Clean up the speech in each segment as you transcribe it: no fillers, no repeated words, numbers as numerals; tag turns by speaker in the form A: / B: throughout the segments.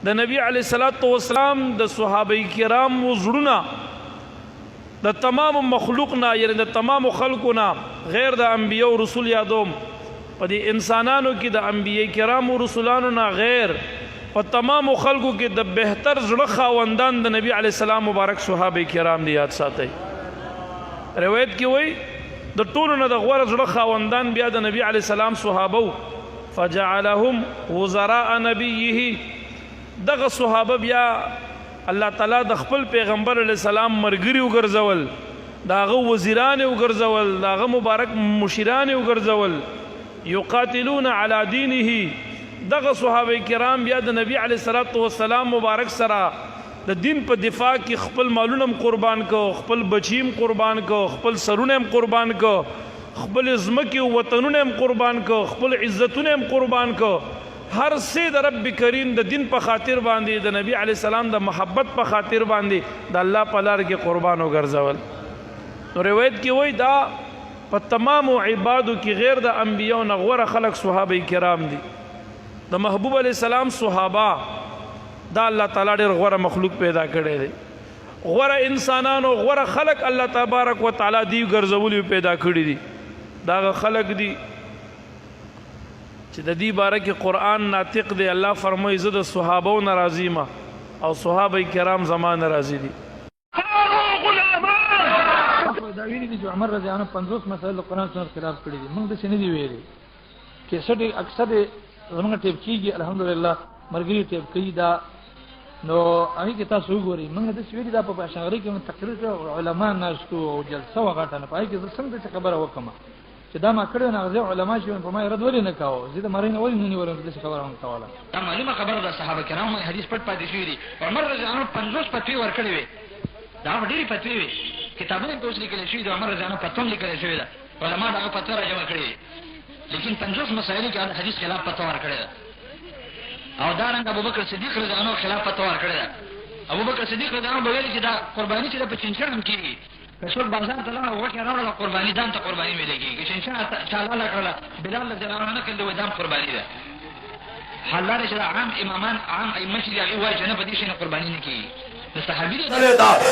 A: د نبی علیه الصلاۃ والسلام د صحابه کرام زړونه د تمام مخلوقنا یعنی د تمام خلقنا غیر د انبیاء او رسول یادوم په دې انسانانو کې د انبیاء کرام او رسولانو نه غیر په تمام خلقو کې د بهتر زړه خاوندان د نبی علیه السلام مبارک صحابه کرام دی یاد ساتئ. روایت کې وای د ټولو نه د غوره زړه خاوندان بیا د نبی علیه السلام صحابه فجعلهم وزراء نبیه دغه صحابه بیا الله تعالی د خپل پیغمبر علیه السلام مرګري وګرځول داغه وزیران وګرځول داغه مبارک مشیران وګرځول یقاتلون علی دینه دغه صحابه کرام بیا د نبی علیه الصلاۃ والسلام مبارک سره د دین په دفاع کې خپل مالونه قربان کو خپل بچیم قربان کو خپل سرونه قربان کو خپل ځمکې او وطنونه قربان کو خپل عزتونه قربان کو هر څه د رب کریم د دین په خاطر باندې د نبی علیه السلام د محبت په خاطر باندې د الله په لار کې قربان وګرځول. نو روایت کې وای دا په تمام عبادو کې غیر د انبیاء نه غوره خلق صحابه کرام دي. د محبوب علیه السلام صحابه دا الله تعالی ډېر غوره مخلوق پیدا کړی دی. غوره انسانانو غوره خلق الله تبارک و تعالی دی ګرځولي پیدا کړی دي. دا خلق دي چې د دې باره کې قرآن ناطق دی. الله فرمایي زه د صحابو نه راضي یم او صحابه کرام زما نه راضي دي.
B: دا ویلي دي چې عمر رضی الله عنه 50 مسایل د قرآن سنت خلاف کړي دي. موږ داسې نه دي ویلي. کیسټ اکثر زموږ ټیپ کېږي الحمدلله مرګري ټیپ کوي دا نو هغې کې تاسو وګورئ. موږ داسې ویلي دا په اشعري کې تقریر کړی علما ناستو او جلسه وغټه نه په هغې کې زه څنګه داسې خبره وکړم چې دا ما کړی نه هغه علما چې په ما رد ولې نه کاوه زه د مرۍ نه ولې نه نیولم داسې خبره هم کوله.
C: دا معلومه خبره ده صحابه کرام حدیث پټ پاتې شوي دي. عمر رضی الله عنه 50 فتوې ورکړې وې. دا ډېرې فتوې وې کتابونه پې اوس لیکلی شوي دي. عمر رضی الله عنه فتوا هم لیکلی شوې ده علما دغه فتوا را جمع کړې دي لیکن 50 مسایلو کې حدیث خلاف فتوا ورکړې ده او دا رنګ ابوبکر صدیق رضی الله عنه خلاف فتوا ورکړې ده. ابوبکر صدیق رضی الله عنه به ویلي چې دا قرباني چې ده په چنچڼ هم کېږي که څوک بازار ته لاړه غوښې راوړله قرباني ځان ته قرباني ویلی کېږي. چنچڼ چا لاله کړله بلال رضی الله عنه نه کړل وایي دا هم قرباني ده. حال دا دی چې دا عام امامان عام ائمه چې دي هغې وایي چې نه په دې شي نه قرباني نه کېږي.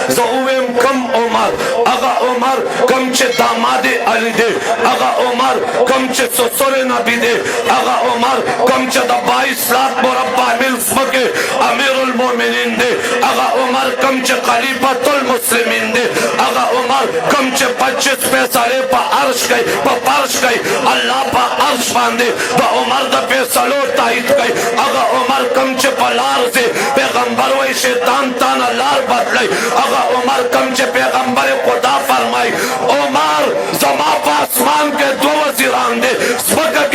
D: زویم کم عمر اغا عمر کم چه داماد علی دے اغا عمر کم چه سسر نبی دے اغا عمر کم چه دا 22 لاکھ مربع ملک کے امیر المومنین دے اغا عمر کم چه خلیفۃ المسلمین دے اغا عمر کم چه 25 فیصلے پا عرش گئی پا پرش گئی اللہ پا عرش باندے دا عمر دا فیصلو تائید گئی اغا عمر کم چه پلار سے پیغمبر و شیطان تانا لار بدلائی اگا عمر کم چے پیغمبر خدا فرمائی عمر زما پا اسمان کے 2 وزیران دے سپکر